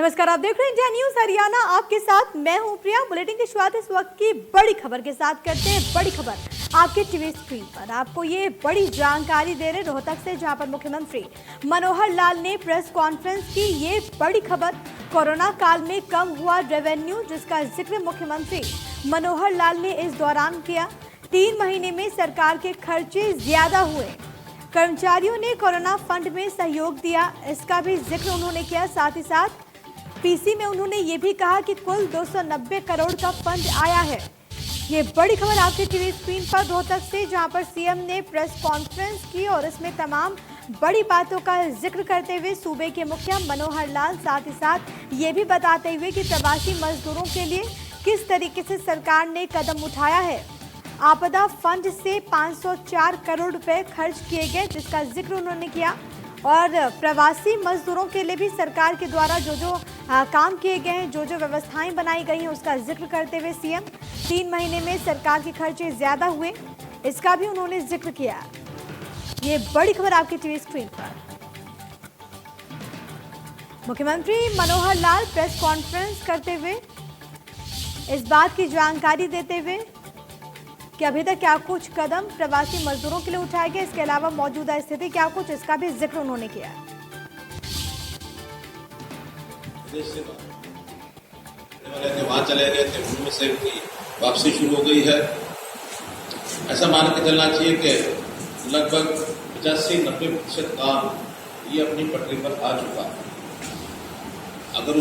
नमस्कार, आप देख रहे हैं इंडिया न्यूज हरियाणा। आपके साथ मैं हूं प्रिया। बुलेटिन की शुरुआत इस वक्त की बड़ी खबर के साथ करते हैं। बड़ी खबर आपके टीवी स्क्रीन पर। आपको ये बड़ी जानकारी दे रहे रोहतक से, जहां पर मुख्यमंत्री मनोहर लाल ने प्रेस कॉन्फ्रेंस की। ये बड़ी खबर, कोरोना काल में कम हुआ रेवेन्यू, जिसका जिक्र मुख्यमंत्री मनोहर लाल ने इस दौरान किया। 3 महीने में सरकार के खर्चे ज्यादा हुए, कर्मचारियों ने कोरोना फंड में सहयोग दिया, इसका भी जिक्र उन्होंने किया। साथ ही साथ पीसी में उन्होंने ये भी कहा कि कुल 290 करोड़ का फंड आया है। ये बड़ी खबर आपके टीवी स्क्रीन पर रोहतक से, जहां पर सीएम ने प्रेस कॉन्फ्रेंस की और इसमें तमाम बड़ी बातों का जिक्र करते हुए सूबे के मुखिया मनोहर लाल, साथ ही साथ ये भी बताते हुए कि प्रवासी मजदूरों के लिए किस तरीके से सरकार ने कदम उठाया है। आपदा फंड से 504 करोड़ रुपए खर्च किए गए, जिसका जिक्र उन्होंने किया। और प्रवासी मजदूरों के लिए भी सरकार के द्वारा जो काम किए गए हैं, जो व्यवस्थाएं बनाई गई हैं, उसका जिक्र करते हुए सीएम 3 महीने में सरकार के खर्चे ज्यादा हुए, इसका भी उन्होंने जिक्र किया। ये बड़ी खबर आपकी टीवी स्क्रीन पर। मुख्यमंत्री मनोहर लाल प्रेस कॉन्फ्रेंस करते हुए इस बात की जानकारी देते हुए कि अभी तक क्या कुछ कदम प्रवासी मजदूरों के लिए उठाए गए, इसके अलावा मौजूदा स्थिति क्या कुछ, इसका भी जिक्र उन्होंने किया। वहां चले गए थे, उनमें से की वापसी शुरू हो गई है। ऐसा मान के चलना चाहिए कि लगभग 85-90% काम ये अपनी पटरी पर आ चुका है। अगर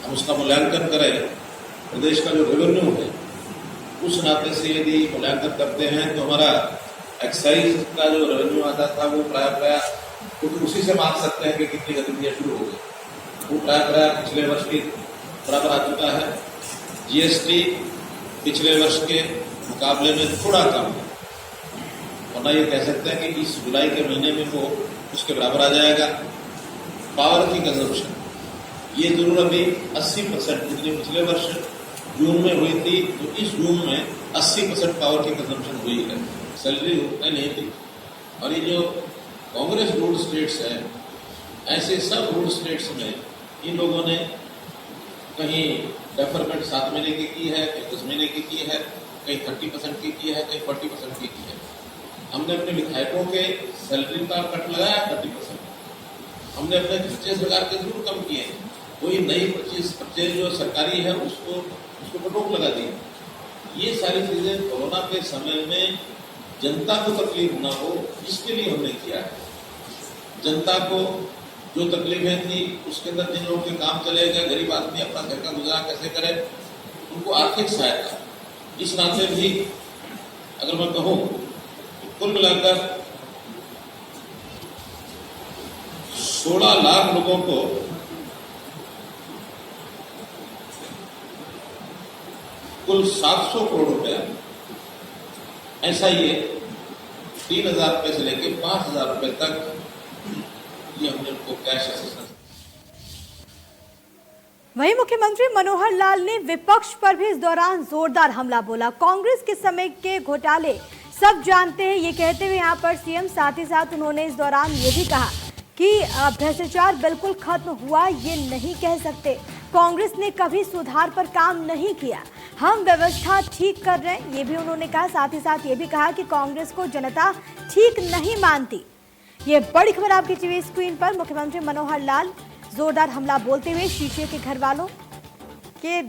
हम उसका मूल्यांकन करें, प्रदेश का जो रेवेन्यू है उस नाते से यदि मूल्यांकन करते हैं तो हमारा एक्साइज का जो रेवेन्यू आता था वो प्राय तो उसी से मान सकते हैं कि कितनी गतिविधियां शुरू हो गई। वो प्राय पिछले वर्ष के बराबर आ चुका है। जीएसटी पिछले वर्ष के मुकाबले में थोड़ा कम है, वरना ये कह सकते हैं कि इस जुलाई के महीने में वो उसके बराबर आ जाएगा। पावर की कंजम्पशन ये जरूर अभी 80%, जितनी पिछले वर्ष जून में हुई थी, तो इस जून में 80% पावर की कंजम्पशन हुई है। सैलरी उतनी नहीं थी। और ये जो कांग्रेस रूल्ड स्टेट्स है, ऐसे सब रूल्ड स्टेट्स में इन लोगों ने कहीं डेफरमेंट 7 महीने की है, कहीं 10 महीने की है, कहीं 30% की है, कहीं 40% की है। हमने अपने विधायकों के सैलरी का कट लगाया 30%। हमने अपने खर्चे सरकार के जरूर कम किए, कोई नई परचेज जो सरकारी है उसको रोक लगा दी। ये सारी चीजें कोरोना के समय में जनता को तकलीफ ना हो, इसके लिए हमने किया है। जनता को जो तकलीफें थी उसके अंदर जिन लोगों के काम चले गए, गरीब आदमी अपना घर का गुजारा कैसे करे, उनको आर्थिक सहायता, इस नाते भी अगर मैं कहूँ कुल मिलाकर 16 लाख लोगों को कुल 700 करोड़ रुपया, ऐसा ये 3,000 रुपए से लेकर 5,000 रुपए तक ये हमने उनको कैश असिस्टेंस। वहीं मुख्यमंत्री मनोहर लाल ने विपक्ष पर भी इस दौरान जोरदार हमला बोला। कांग्रेस के समय के घोटाले सब जानते हैं, ये कहते हुए यहाँ पर सीएम, साथ ही साथ उन्होंने इस दौरान ये भी कहा कि भ्रष्टाचार बिल्कुल खत्म हुआ ये नहीं कह सकते। कांग्रेस ने कभी सुधार पर काम नहीं किया, हम व्यवस्था ठीक कर रहे हैं, ये भी उन्होंने कहा। साथ ही साथ ये भी कहा कि कांग्रेस को जनता ठीक नहीं मानती। ये बड़ी खबर आपकी टीवी स्क्रीन पर। मुख्यमंत्री मनोहर लाल जोरदार हमला बोलते हुए शीशे के घर वालों के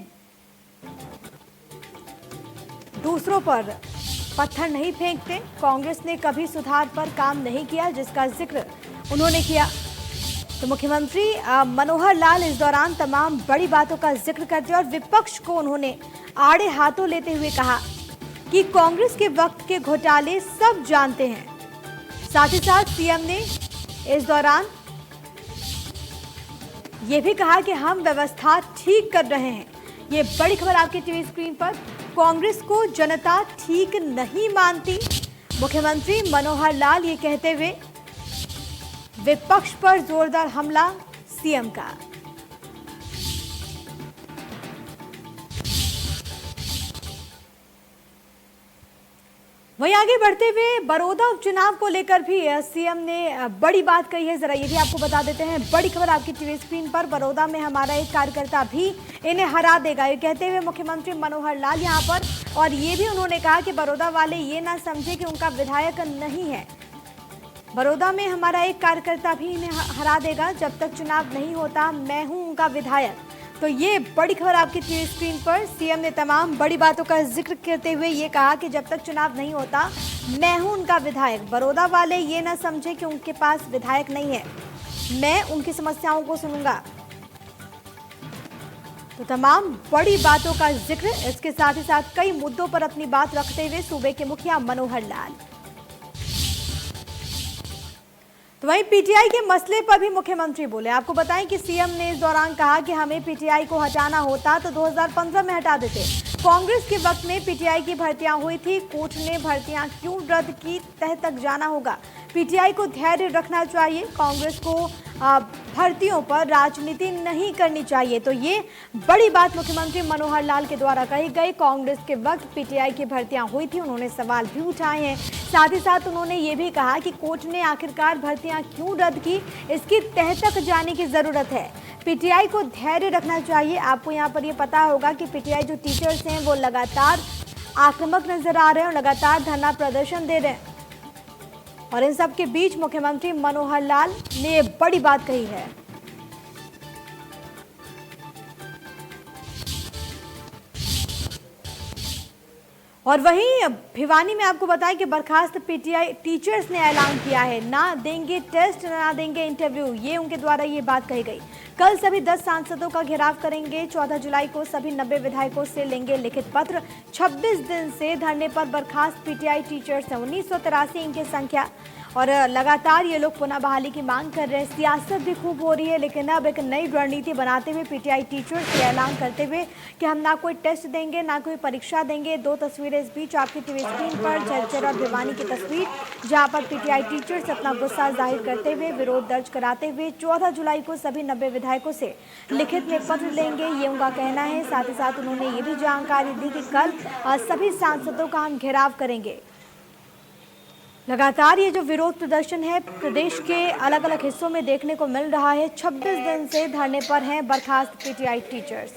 दूसरों पर पत्थर नहीं फेंकते, कांग्रेस ने कभी सुधार पर काम नहीं किया, जिसका जिक्र उन्होंने किया। तो मुख्यमंत्री मनोहर लाल इस दौरान तमाम बड़ी बातों का जिक्र करते और विपक्ष को उन्होंने आड़े हाथों लेते हुए कहा कि कांग्रेस के वक्त के घोटाले सब जानते हैं। साथ ही साथ सीएम ने इस दौरान यह भी कहा कि हम व्यवस्था ठीक कर रहे हैं। ये बड़ी खबर आपकी टीवी स्क्रीन पर। कांग्रेस को जनता ठीक नहीं मानती, मुख्यमंत्री मनोहर लाल ये कहते हुए विपक्ष पर जोरदार हमला सीएम का। वहीं आगे बढ़ते हुए बड़ौदा उपचुनाव को लेकर भी सीएम ने बड़ी बात कही है। जरा ये भी आपको बता देते हैं, बड़ी खबर आपकी टीवी स्क्रीन पर। बड़ौदा में हमारा एक कार्यकर्ता भी इन्हें हरा देगा, ये कहते हुए मुख्यमंत्री मनोहर लाल यहाँ पर, और ये भी उन्होंने कहा कि बड़ौदा वाले ये ना समझे कि उनका विधायक नहीं है। बड़ौदा में हमारा एक कार्यकर्ता भी इन्हें हरा देगा, जब तक चुनाव नहीं होता मैं हूँ उनका विधायक। तो ये बड़ी खबर आपकी टीवी स्क्रीन पर। सीएम ने तमाम बड़ी बातों का जिक्र करते हुए ये कहा कि जब तक चुनाव नहीं होता मैं हूं उनका विधायक। बड़ौदा वाले ये ना समझे कि उनके पास विधायक नहीं है, मैं उनकी समस्याओं को सुनूंगा। तो तमाम बड़ी बातों का जिक्र, इसके साथ ही साथ कई मुद्दों पर अपनी बात रखते हुए सूबे के मुखिया मनोहर लाल। तो वहीं पीटीआई के मसले पर भी मुख्यमंत्री बोले। आपको बताएं कि सीएम ने इस दौरान कहा कि हमें पीटीआई को हटाना होता तो 2015 में हटा देते। कांग्रेस के वक्त में पीटीआई की भर्तियां हुई थी, कोर्ट ने भर्तियां क्यों रद्द की, तह तक जाना होगा। पीटीआई को धैर्य रखना चाहिए, कांग्रेस को भर्तियों पर राजनीति नहीं करनी चाहिए। तो ये बड़ी बात मुख्यमंत्री मनोहर लाल के द्वारा कही गई। कांग्रेस के वक्त पीटीआई की भर्तियां हुई थी, उन्होंने सवाल भी उठाए हैं। साथ ही साथ उन्होंने ये भी कहा कि कोर्ट ने आखिरकार भर्तियां क्यों रद्द की, इसकी तह तक जाने की जरूरत है। पीटीआई को धैर्य रखना चाहिए। आपको यहाँ पर ये पता होगा कि पीटीआई जो टीचर्स हैं वो लगातार आक्रामक नजर आ रहे हैं और लगातार धरना प्रदर्शन दे रहे हैं, और इन सब के बीच मुख्यमंत्री मनोहर लाल ने बड़ी बात कही है। और वहीं भिवानी में आपको बताएं कि बर्खास्त पीटीआई टीचर्स ने ऐलान किया है, ना देंगे टेस्ट ना देंगे इंटरव्यू, ये उनके द्वारा ये बात कही गई। कल सभी 10 सांसदों का घेराव करेंगे। 14 जुलाई को सभी 90 विधायकों से लेंगे लिखित पत्र। 26 दिन से धरने पर बर्खास्त पीटीआई टीचर्स हैं, 1983 इनकी संख्या, और लगातार ये लोग पुनः बहाली की मांग कर रहे हैं। सियासत भी खूब हो रही है, लेकिन अब एक नई रणनीति बनाते हुए पीटीआई टीचर्स ये ऐलान करते हुए कि हम ना कोई टेस्ट देंगे ना कोई परीक्षा देंगे। दो तस्वीरें इस बीच आपकी टीवी स्क्रीन पर, झज्जर और भिवानी की तस्वीर, जहां पर पीटीआई टीचर्स अपना गुस्सा जाहिर करते हुए विरोध दर्ज कराते हुए 14 जुलाई को सभी 90 विधायकों से लिखित में पत्र लेंगे, ये उनका कहना है। साथ ही साथ उन्होंने ये भी जानकारी दी कि कल सभी सांसदों का हम घेराव करेंगे। लगातार ये जो विरोध प्रदर्शन है प्रदेश के अलग अलग हिस्सों में देखने को मिल रहा है। 26 दिन से धरने पर हैं बर्खास्त पीटीआई टीचर्स,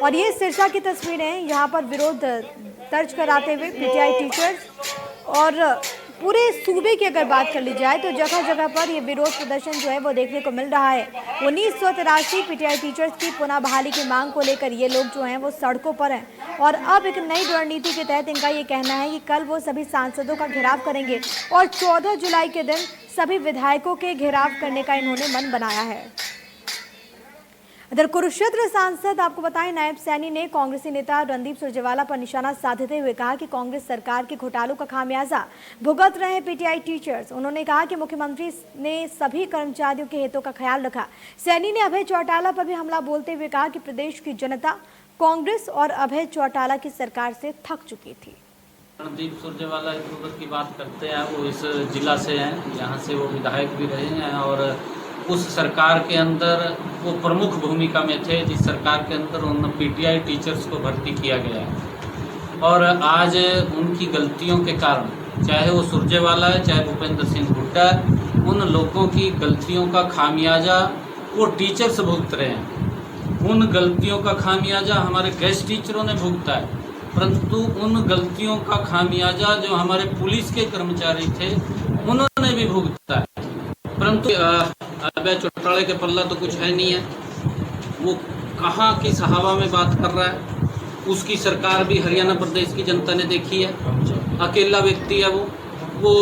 और ये सिरसा की तस्वीरें हैं, यहाँ पर विरोध दर्ज कराते हुए पीटीआई टीचर्स। और पूरे सूबे की अगर बात कर ली जाए तो जगह जगह पर ये विरोध प्रदर्शन जो है वो देखने को मिल रहा है। 1983 पीटीआई टीचर्स की पुनः बहाली की मांग को लेकर ये लोग जो हैं वो सड़कों पर हैं, और अब एक नई रणनीति के तहत इनका ये कहना है कि कल वो सभी सांसदों का घेराव करेंगे और 14 जुलाई के दिन सभी विधायकों के घेराव करने का इन्होंने मन बनाया है। इधर कुरुक्षेत्र सांसद आपको बताएं नायब सैनी ने कांग्रेसी नेता रणदीप सुरजेवाला पर निशाना साधते हुए कहा कि कांग्रेस सरकार के घोटालों का खामियाजा भुगत रहे हैं पीटीआई टीचर्स। उन्होंने कहा कि मुख्यमंत्री ने सभी कर्मचारियों के हितों का ख्याल रखा। सैनी ने अभय चौटाला पर भी हमला बोलते हुए कहा कि प्रदेश की जनता कांग्रेस और अभय चौटाला की सरकार से थक चुकी थी। रणदीप सुरजेवाला इधर की बात करते हैं, वो इस जिला से हैं, यहाँ से वो विधायक भी रहे हैं और उस सरकार के अंदर वो प्रमुख भूमिका में थे जिस सरकार के अंदर उन पीटीआई टीचर्स को भर्ती किया गया है। और आज उनकी गलतियों के कारण, चाहे वो सुरजेवाला है चाहे भूपेंद्र सिंह हुड्डा, उन लोगों की गलतियों का खामियाजा वो टीचर्स भुगत रहे हैं। उन गलतियों का खामियाजा हमारे गेस्ट टीचरों ने भुगता है, परंतु उन गलतियों का खामियाजा जो हमारे पुलिस के कर्मचारी थे उन्होंने भी भुगता है। परंतु अभय चौटाला के पल्ला तो कुछ है नहीं है, वो कहाँ किस हवा में बात कर रहा है। उसकी सरकार भी हरियाणा प्रदेश की जनता ने देखी है, अकेला व्यक्ति है वो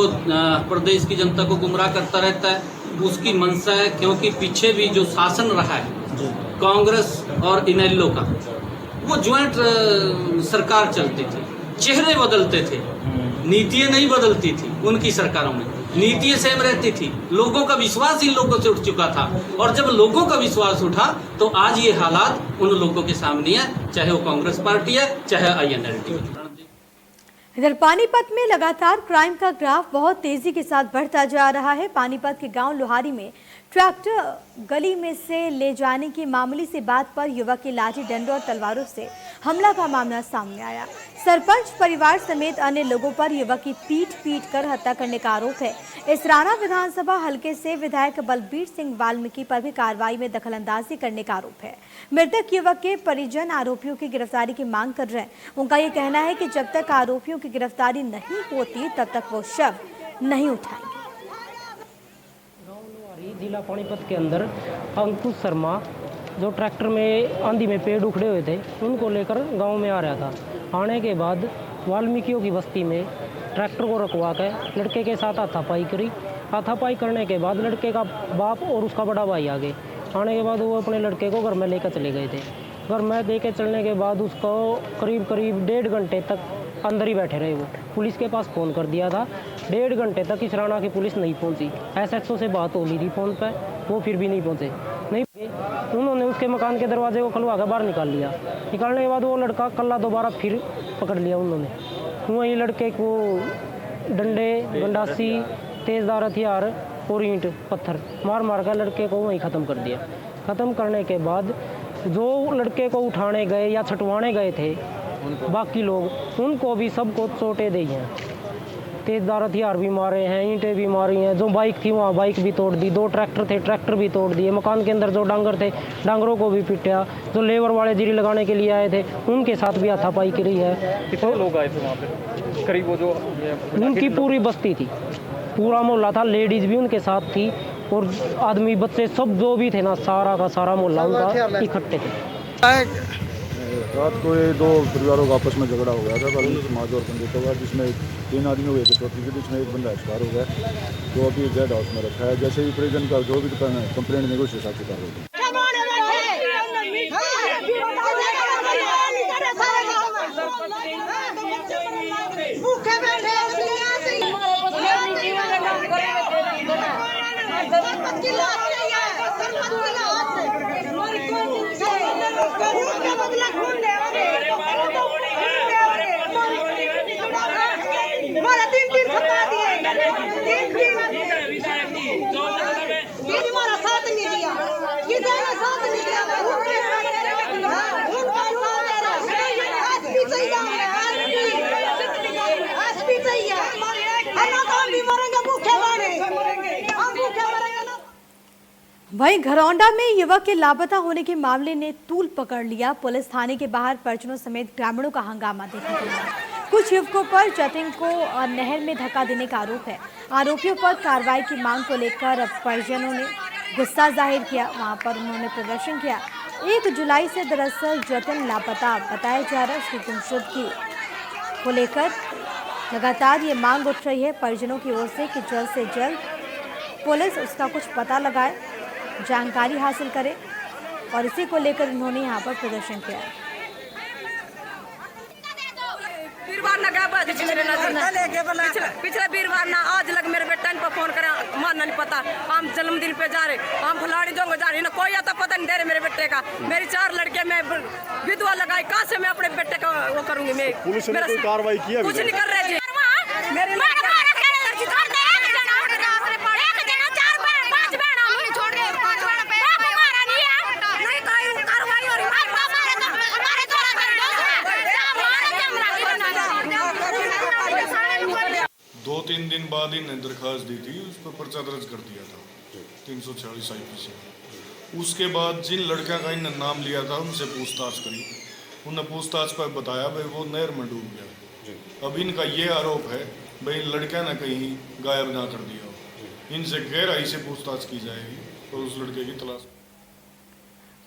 प्रदेश की जनता को गुमराह करता रहता है। उसकी मंशा है, क्योंकि पीछे भी जो शासन रहा है कांग्रेस और इनेलो का, वो ज्वाइंट सरकार चलती थी, चेहरे बदलते थे, नीतियाँ नहीं बदलती थी। उनकी सरकारों में नीतियाँ सेम रहती थी, लोगों का विश्वास इन लोगों से उठ चुका था, और जब लोगों का विश्वास उठा तो आज ये हालात उन लोगों के सामने है, चाहे वो कांग्रेस पार्टी है चाहे आईएनएलडी। इधर पानीपत में लगातार क्राइम का ग्राफ बहुत तेजी के साथ बढ़ता जा रहा है। पानीपत के गांव लोहारी में ट्रैक्टर गली में से ले जाने की मामूली सी बात पर युवक की लाठी डंडों और तलवारों से हमला का मामला सामने आया। सरपंच परिवार समेत अन्य लोगों पर युवक की पीट कर हत्या करने का आरोप है। इसराना विधानसभा हलके से विधायक बलबीर सिंह वाल्मीकि पर भी कार्रवाई में दखलंदाजी करने का आरोप है। मृतक युवक के परिजन आरोपियों की गिरफ्तारी की मांग कर रहे हैं। उनका ये कहना है कि जब तक आरोपियों की गिरफ्तारी नहीं होती तब तक वो शव नहीं उठाएंगे। जिला पानीपत के अंदर अंकुश शर्मा जो ट्रैक्टर में आंधी में पेड़ उखड़े हुए थे उनको लेकर गांव में आ रहा था। आने के बाद वाल्मीकियों की बस्ती में ट्रैक्टर को रुकवा कर लड़के के साथ हाथापाई करी। हाथापाई करने के बाद लड़के का बाप और उसका बड़ा भाई आ गए। आने के बाद वो अपने लड़के को घर में लेकर चले गए थे। घर में लेकर चलने के बाद उसको करीब 1.5 घंटे तक अंदर ही बैठे रहे। वो पुलिस के पास फ़ोन कर दिया था। 1.5 घंटे तक इसराना की पुलिस नहीं पहुंची। SHO से बात हो ली थी फ़ोन पर, वो फिर भी नहीं पहुंचे। नहीं उन्होंने उसके मकान के दरवाजे को खुलवा कर बाहर निकाल लिया। निकालने के बाद वो लड़का कल्ला दोबारा फिर पकड़ लिया उन्होंने। वहीं लड़के को डंडे, गंडासी, तेज़दार हथियार और ईंट पत्थर मार कर लड़के को वहीं ख़त्म कर दिया। ख़त्म करने के बाद जो लड़के को उठाने गए या छटवाने गए थे बाकी लोग, उनको भी सबको चोटें दी हैं। तेज़दार हथियार भी मारे हैं, ईंटें भी मारी हैं। जो बाइक थी वहाँ बाइक भी तोड़ दी। 2 ट्रैक्टर थे, ट्रैक्टर भी तोड़ दिए। मकान के अंदर जो डांगर थे, डांगरों को भी पीटा। जो लेबर वाले जीरी लगाने के लिए आए थे उनके साथ भी हाथापाई करी है। कितने लोग आए थे वहाँ पे? करीब वो जो उनकी पूरी बस्ती थी, पूरा मोहल्ला था। लेडीज भी उनके साथ थी और आदमी बच्चे सब जो भी थे ना, सारा का सारा मोहल्ला उनका इकट्ठे थे। रात को ये 2 परिवारों का आपस में झगड़ा हो गया था, वाल्मीकि समाज और पंडितों का, जिसमें 3 आदमी हुए थे चौथी के, जिसमें एक बंदा एक्सपायर हो गया, तो अभी जेड हाउस में रखा है। जैसे ही परिजन का जो भी कंप्लेंट नहीं उस हिसाब से कार्रवाई होगी। वहीं घरौंडा में युवक के लापता होने के मामले ने तूल पकड़ लिया। पुलिस थाने के बाहर परिजनों समेत ग्रामीणों का हंगामा देखने को मिला। कुछ युवकों पर जतिन को नहर में धक्का देने का आरोप है। आरोपियों पर कार्रवाई की मांग को लेकर परिजनों ने गुस्सा जाहिर किया। वहां पर उन्होंने प्रदर्शन किया। 1 जुलाई से दरअसल जतिन लापता बताया जा रहा है। उसकी गुमशुदगी को लेकर लगातार ये मांग उठ रही है परिजनों की ओर से कि जल्द से जल्द पुलिस उसका कुछ पता लगाए, जानकारी हासिल करे, और इसी को लेकर उन्होंने यहाँ पर प्रदर्शन किया। पिछले वीरवार ना आज लग मेरे बेटा पर फोन करे, मानना नहीं पता हम जन्मदिन पे जा रहे, हम फलानी जोंग जा रहे, ना कोई आता पता नहीं दे रहे मेरे बेटे का। मेरी 4 लड़के मैं विधवा लगाई, कहाँ से मैं अपने बेटे का वो करूंगी? मैं पुलिस ने कोई कार्रवाई किया? कुछ नहीं कर रहे जी। दो 3 दिन बाद ही दरखास्त दी थी, उस पर पर्चा दर्ज कर दिया था 346 IPC। उसके बाद जिन लड़का का इन्होंने नाम लिया था उनसे पूछताछ करी। उन्हें पूछताछ पर बताया भाई वो नहर में डूब गया। अब इनका ये आरोप है भाई लड़का ने कहीं गायब ना कर दिया हो। इनसे गहराई से पूछताछ की जाएगी और उस लड़के की तलाश।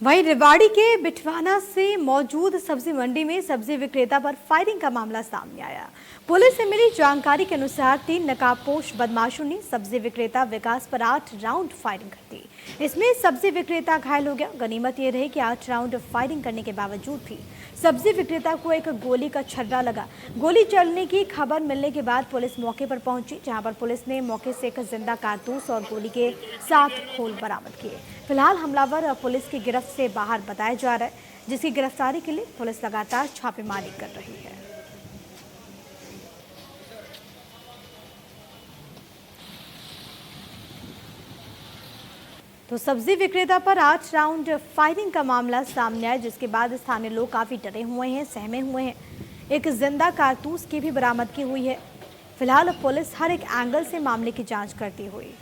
वहीं रेवाड़ी के बिठवाना से मौजूद सब्जी मंडी में सब्जी विक्रेता पर फायरिंग का मामला सामने आया। पुलिस से मिली जानकारी के अनुसार 3 नकाबपोश बदमाशों ने सब्जी विक्रेता विकास पर 8 राउंड फायरिंग कर दी। इसमें सब्जी विक्रेता घायल हो गया। गनीमत ये रही कि 8 राउंड फायरिंग करने के बावजूद भी सब्जी विक्रेता को एक गोली का छर्रा लगा। गोली चलने की खबर मिलने के बाद पुलिस मौके पर पहुंची, जहां पर पुलिस ने मौके से एक जिंदा कारतूस और गोली के 7 खोल बरामद किए। फिलहाल हमलावर पुलिस की गिरफ्त से बाहर बताया जा रहा है, जिसकी गिरफ्तारी के लिए पुलिस लगातार छापेमारी कर रही है। तो सब्जी विक्रेता पर 8 राउंड फायरिंग का मामला सामने आया, जिसके बाद स्थानीय लोग काफी डरे हुए हैं, सहमे हुए हैं। एक जिंदा कारतूस की भी बरामदगी हुई है। फिलहाल पुलिस हर एक एंगल से मामले की जांच करती हुई।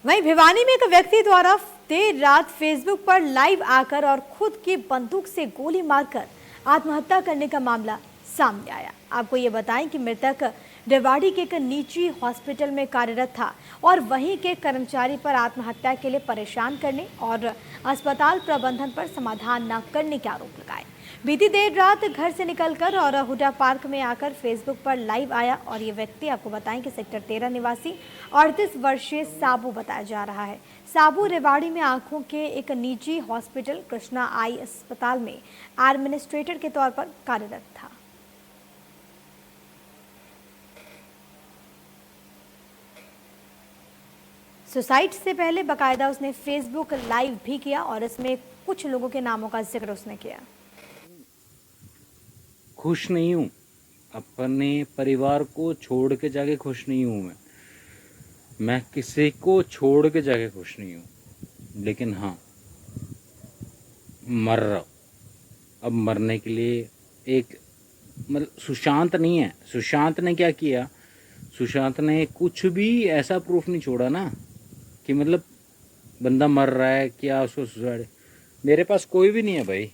वहीं भिवानी में एक व्यक्ति द्वारा देर रात फेसबुक पर लाइव आकर और खुद की बंदूक से गोली मारकर आत्महत्या करने का मामला सामने आया। आपको ये बताएं कि मृतक रेवाड़ी के एक निजी हॉस्पिटल में कार्यरत था और वहीं के कर्मचारी पर आत्महत्या के लिए परेशान करने और अस्पताल प्रबंधन पर समाधान न करने के आरोप लगाए। बीती देर रात घर से निकलकर और हुडा पार्क में आकर फेसबुक पर लाइव आया और ये व्यक्ति आपको बताएं कि सेक्टर 13 निवासी 38 वर्षीय साबू बताया जा रहा है। साबू रेवाड़ी में आंखों के एक निजी हॉस्पिटल कृष्णा आई अस्पताल में एडमिनिस्ट्रेटर के तौर पर कार्यरत था। सुसाइड से पहले बकायदा उसने फेसबुक लाइव भी किया और इसमें कुछ लोगों के नामों का जिक्र उसने किया। खुश नहीं हूँ, अपने परिवार को छोड़ के जाके खुश नहीं हूँ। मैं किसी को छोड़ के जाके खुश नहीं हूँ, लेकिन हाँ मर रहा हूँ। अब मरने के लिए एक मतलब सुशांत नहीं है। सुशांत ने क्या किया, सुशांत ने कुछ भी ऐसा प्रूफ नहीं छोड़ा ना कि मतलब बंदा मर रहा है क्या उसको सुसाइड। मेरे पास कोई भी नहीं है भाई,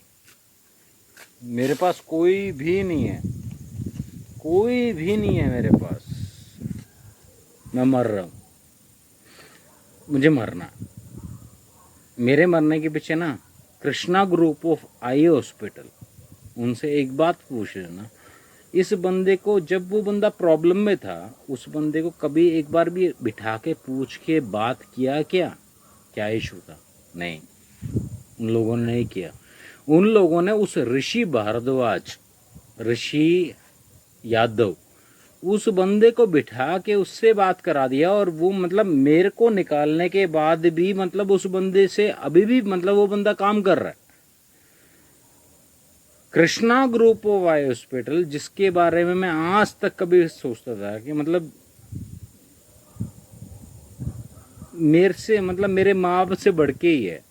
मेरे पास कोई भी नहीं है, कोई भी नहीं है मेरे पास। मैं मर रहा हूँ, मुझे मरना। मेरे मरने के पीछे ना Krishna group of eye hospital, उनसे एक बात पूछ लेना, इस बंदे को जब वो बंदा प्रॉब्लम में था उस बंदे को कभी एक बार भी बिठा के पूछ के बात किया क्या इशू था? नहीं, उन लोगों ने नहीं किया। उन लोगों ने उस ऋषि भारद्वाज, ऋषि यादव, उस बंदे को बिठा के उससे बात करा दिया और वो मतलब मेरे को निकालने के बाद भी मतलब उस बंदे से अभी भी मतलब वो बंदा काम कर रहा है। Krishna group of eye hospital, जिसके बारे में मैं आज तक कभी सोचता था कि मतलब मेरे से मतलब मेरे माँ बाप से बढ़ के ही है,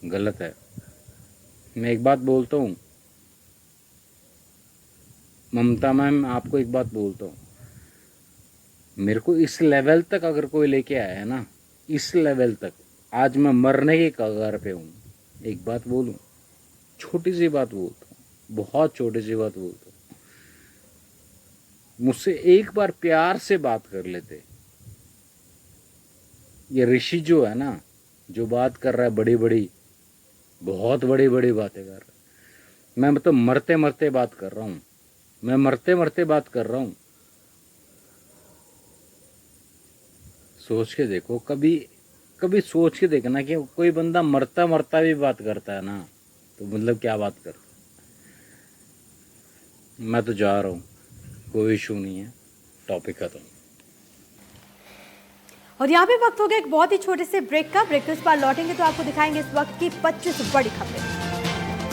गलत है। मैं एक बात बोलता हूँ ममता मैम, आपको एक बात बोलता हूँ, मेरे को इस लेवल तक अगर कोई लेके आया है ना, इस लेवल तक, आज मैं मरने के कगार पे हूँ। एक बात बोलूं, छोटी सी बात बोलता हूँ, बहुत छोटी सी बात बोलता हूँ, मुझसे एक बार प्यार से बात कर लेते। ये ऋषि जो है ना, जो बात कर रहा है बड़ी बड़ी, बहुत बड़ी बड़ी बातें कर रहा है, मैं मतलब मरते मरते बात कर रहा हूँ, मैं मरते मरते बात कर रहा हूँ। सोच के देखो, कभी सोच के देखना कि कोई बंदा मरता मरता भी बात करता है ना, तो मतलब क्या बात करता। मैं तो जा रहा हूँ, कोई इशू नहीं है, टॉपिक खत्म। और यहाँ पे वक्त हो गया एक बहुत ही छोटे से ब्रेक का। ब्रेक के उस पार लौटेंगे तो आपको दिखाएंगे इस वक्त की 25 बड़ी खबरें।